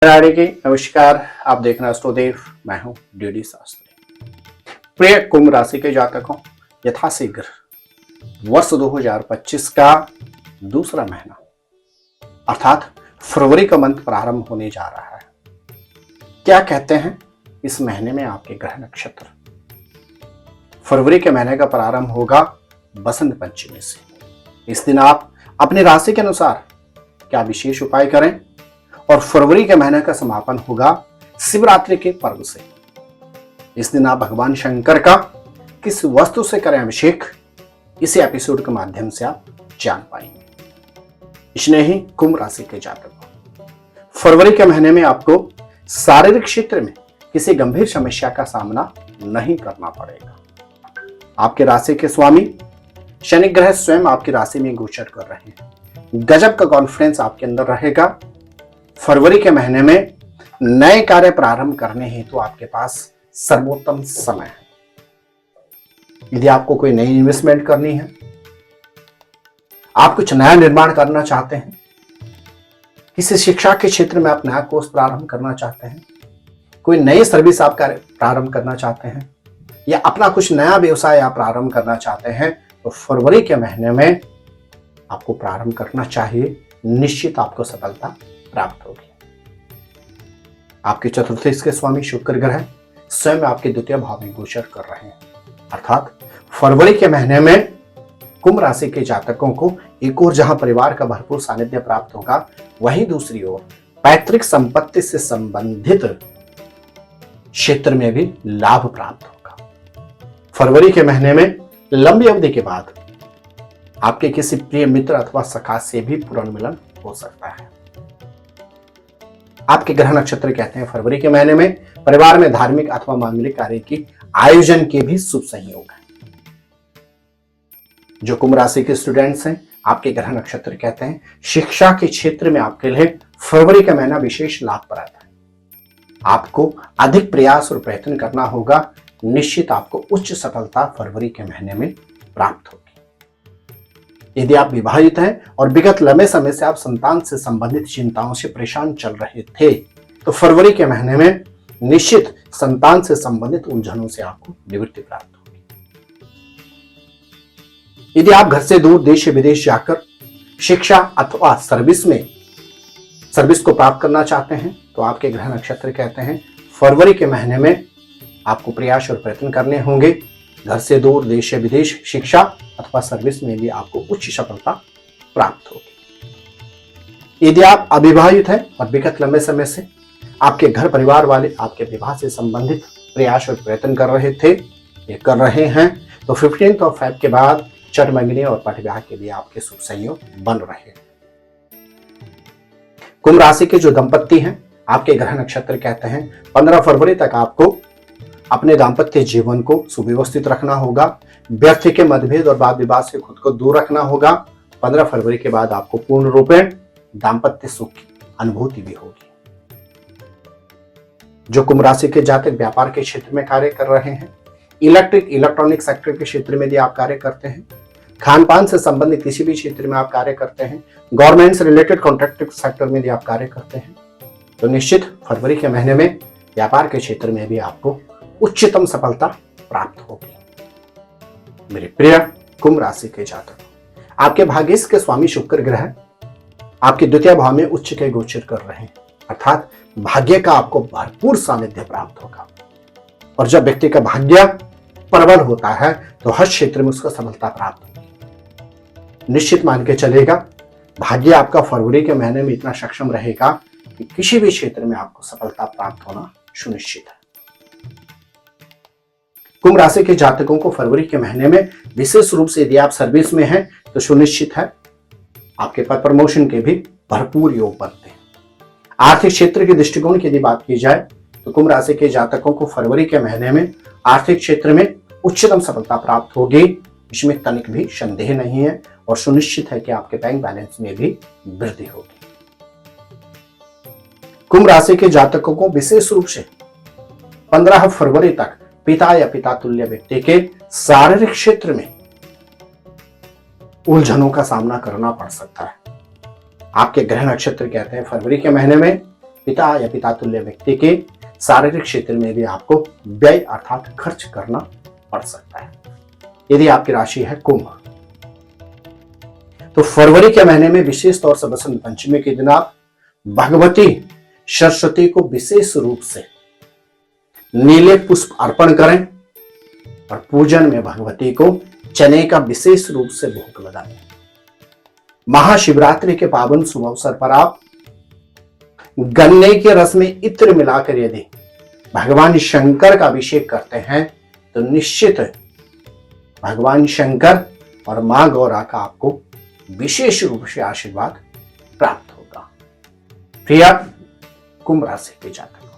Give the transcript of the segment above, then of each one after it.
के नमस्कार। आप देखना अष्टोदेव, मैं हूं डीडी शास्त्री। प्रिय कुंभ राशि के जातकों, यथाशीघ्र वर्ष 2025 का दूसरा महीना अर्थात फरवरी का मंथ प्रारंभ होने जा रहा है। क्या कहते हैं इस महीने में आपके ग्रह नक्षत्र? फरवरी के महीने का प्रारंभ होगा बसंत पंचमी से। इस दिन आप अपनी राशि के अनुसार क्या विशेष उपाय करें और फरवरी के महीने का समापन होगा शिवरात्रि के पर्व से। इस दिन आप भगवान शंकर का किस वस्तु से करें अभिषेक, इसी एपिसोड के माध्यम से आप जान पाएंगे। इसने ही कुंभ राशि के जातकों, फरवरी के महीने में आपको शारीरिक क्षेत्र में किसी गंभीर समस्या का सामना नहीं करना पड़ेगा। आपके राशि के स्वामी शनि ग्रह स्वयं आपकी राशि में गोचर कर रहे हैं। गजब का कॉन्फिडेंस आपके अंदर रहेगा। फरवरी के महीने में नए कार्य प्रारंभ करने हेतु आपके पास सर्वोत्तम समय है। यदि आपको कोई नई इन्वेस्टमेंट करनी है, आप कुछ नया निर्माण करना चाहते हैं, किसी शिक्षा के क्षेत्र में आप नया कोर्स प्रारंभ करना चाहते हैं, कोई नई सर्विस आप प्रारंभ करना चाहते हैं या अपना कुछ नया व्यवसाय आप प्रारंभ करना चाहते हैं, तो फरवरी के महीने में आपको प्रारंभ करना चाहिए। निश्चित आपको सफलता प्राप्त होगी। आपके चतुर्थी के स्वामी शुक्र ग्रह स्वयं आपके द्वितीय भाव में गोचर कर रहे हैं। अर्थात फरवरी के महीने में कुंभ राशि के जातकों को एक ओर जहां परिवार का भरपूर सानिध्य प्राप्त होगा, वहीं दूसरी ओर पैतृक संपत्ति से संबंधित क्षेत्र में भी लाभ प्राप्त होगा। फरवरी के महीने में लंबी अवधि के बाद आपके किसी प्रिय मित्र अथवा सखा से भी पुनर्मिलन हो सकता है। आपके ग्रह नक्षत्र कहते हैं फरवरी के महीने में परिवार में धार्मिक अथवा मांगलिक कार्य की आयोजन के भी शुभ संयोग है। जो कुंभ राशि के स्टूडेंट्स हैं, आपके ग्रह नक्षत्र कहते हैं शिक्षा के क्षेत्र में आपके लिए फरवरी का महीना विशेष लाभप्रद है। आपको अधिक प्रयास और प्रयत्न करना होगा। निश्चित आपको उच्च सफलता फरवरी के महीने में प्राप्त होगी। यदि आप विवाहित हैं और विगत लंबे समय से आप संतान से संबंधित चिंताओं से परेशान चल रहे थे, तो फरवरी के महीने में निश्चित संतान से संबंधित उलझनों से आपको निवृत्ति प्राप्त होगी। यदि आप घर से दूर देश विदेश जाकर शिक्षा अथवा सर्विस को प्राप्त करना चाहते हैं, तो आपके ग्रह नक्षत्र कहते हैं फरवरी के महीने में आपको प्रयास और प्रयत्न करने होंगे। घर से दूर देश विदेश शिक्षा अथवा सर्विस में भी आपको उच्च सफलता प्राप्त होगी। यदि आप अविवाहित हैं और विगत लंबे समय से आपके घर परिवार वाले आपके विवाह से संबंधित प्रयास और प्रयत्न कर रहे थे, ये कर रहे हैं, तो 15 ऑफ फेब के बाद छठ मंगनी और पट विवाह के लिए आपके शुभ संयोग बन रहे हैं। कुंभ राशि के जो दंपत्ति हैं, आपके ग्रह नक्षत्र कहते हैं 15 फरवरी तक आपको अपने दाम्पत्य जीवन को सुव्यवस्थित रखना होगा। व्यर्थ के मतभेद और वाद विवाद से खुद को दूर रखना होगा। 15 फरवरी के बाद आपको पूर्ण रूपेण दाम्पत्य सुख की अनुभूति भी होगी। जो कुंभ राशि के जातक व्यापार के क्षेत्र में कार्य कर रहे हैं, इलेक्ट्रॉनिक सेक्टर के क्षेत्र में यदि आप कार्य करते हैं, खान पान से संबंधित किसी भी क्षेत्र में आप कार्य करते हैं, गवर्नमेंट से रिलेटेड कॉन्ट्रैक्ट सेक्टर में यदि आप कार्य करते हैं, तो निश्चित फरवरी के महीने में व्यापार के क्षेत्र में भी आपको उच्चतम सफलता प्राप्त होगी। मेरे प्रिय कुंभ राशि के जातक, आपके भाग्येश के स्वामी शुक्र ग्रह आपके द्वितीय भाव में उच्च के गोचर कर रहे हैं। अर्थात भाग्य का आपको भरपूर सानिध्य प्राप्त होगा। और जब व्यक्ति का भाग्य प्रबल होता है, तो हर क्षेत्र में उसको सफलता प्राप्त होगी। निश्चित मान के चलेगा, भाग्य आपका फरवरी के महीने में इतना सक्षम रहेगा कि किसी भी क्षेत्र में आपको सफलता प्राप्त होना सुनिश्चित है। कुंभ राशि के जातकों को फरवरी के महीने में विशेष रूप से यदि आप सर्विस में हैं, तो सुनिश्चित है आपके पद प्रमोशन के भी भरपूर योग बनते हैं। आर्थिक क्षेत्र के दृष्टिकोण की यदि बात की जाए, तो कुंभ राशि के जातकों को फरवरी के महीने में आर्थिक क्षेत्र में उच्चतम सफलता प्राप्त होगी। इसमें तनिक भी संदेह नहीं है और सुनिश्चित है कि आपके बैंक बैलेंस में भी वृद्धि होगी। कुंभ राशि के जातकों को विशेष रूप से 15 फरवरी तक पिता या पिता तुल्य व्यक्ति के शारीरिक क्षेत्र में उलझनों का सामना करना पड़ सकता है। आपके ग्रह नक्षत्र कहते हैं फरवरी के महीने में पिता या पिता तुल्य व्यक्ति के शारीरिक क्षेत्र में भी आपको व्यय अर्थात खर्च करना पड़ सकता है यदि आपकी राशि है कुंभ। तो फरवरी के महीने में विशेष तौर से बसंत पंचमी के दिन आप भगवती सरस्वती को विशेष रूप से नीले पुष्प अर्पण करें और पूजन में भगवती को चने का विशेष रूप से भोग लगाएं। महाशिवरात्रि के पावन शुभ अवसर पर आप गन्ने के रस में इत्र मिलाकर यदि भगवान शंकर का अभिषेक करते हैं तो निश्चित भगवान शंकर और मां गौरा का आपको विशेष रूप से आशीर्वाद प्राप्त होगा। प्रिय कुंभ राशि के जातकों,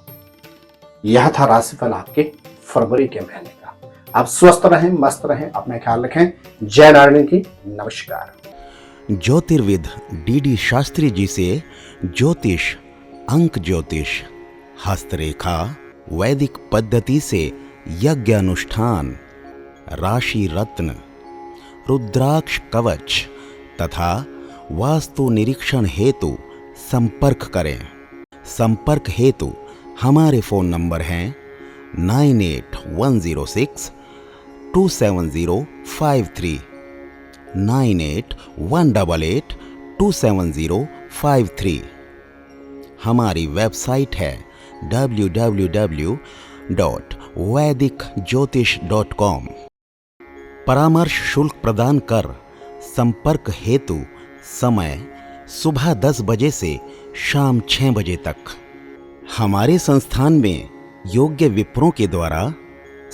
यह था राशिफल आपके फरवरी के महीने का। आप स्वस्थ रहें, मस्त रहें, अपना ख्याल रखें। जय नारायण की नमस्कार। ज्योतिर्विद डीडी शास्त्री जी से ज्योतिष, अंक ज्योतिष, हस्तरेखा, वैदिक पद्धति से यज्ञ अनुष्ठान, राशि रत्न, रुद्राक्ष कवच तथा वास्तु निरीक्षण हेतु संपर्क करें। संपर्क हेतु हमारे फोन नंबर हैं 9810627053, 9818827053। हमारी वेबसाइट है www.vedicjyotish.com। परामर्श शुल्क प्रदान कर संपर्क हेतु समय सुबह 10 बजे से शाम 6 बजे तक। हमारे संस्थान में योग्य विप्रों के द्वारा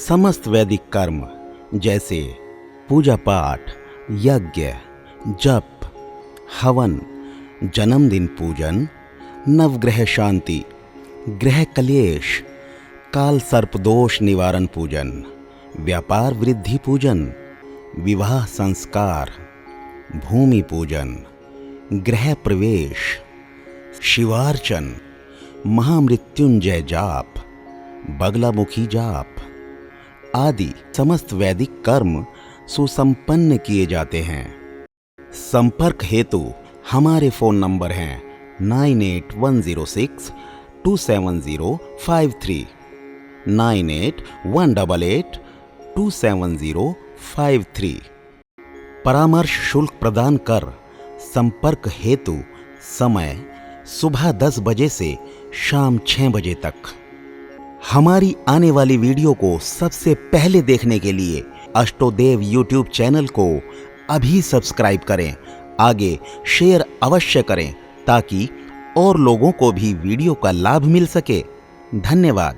समस्त वैदिक कर्म जैसे पूजा पाठ, यज्ञ, जप, हवन, जन्मदिन पूजन, नवग्रह शांति, ग्रह कलेश, काल सर्प दोष निवारण पूजन, व्यापार वृद्धि पूजन, विवाह संस्कार, भूमि पूजन, गृह प्रवेश, शिवार्चन, महामृत्युंजय जाप, बगलामुखी जाप आदि समस्त वैदिक कर्म सुसंपन्न किए जाते हैं। संपर्क हेतु हमारे फोन नंबर हैं 9810627053, 9818827053। परामर्श शुल्क प्रदान कर संपर्क हेतु समय सुबह 10 बजे से शाम 6 बजे तक। हमारी आने वाली वीडियो को सबसे पहले देखने के लिए अष्टोदेव यूट्यूब चैनल को अभी सब्सक्राइब करें। आगे शेयर अवश्य करें ताकि और लोगों को भी वीडियो का लाभ मिल सके। धन्यवाद।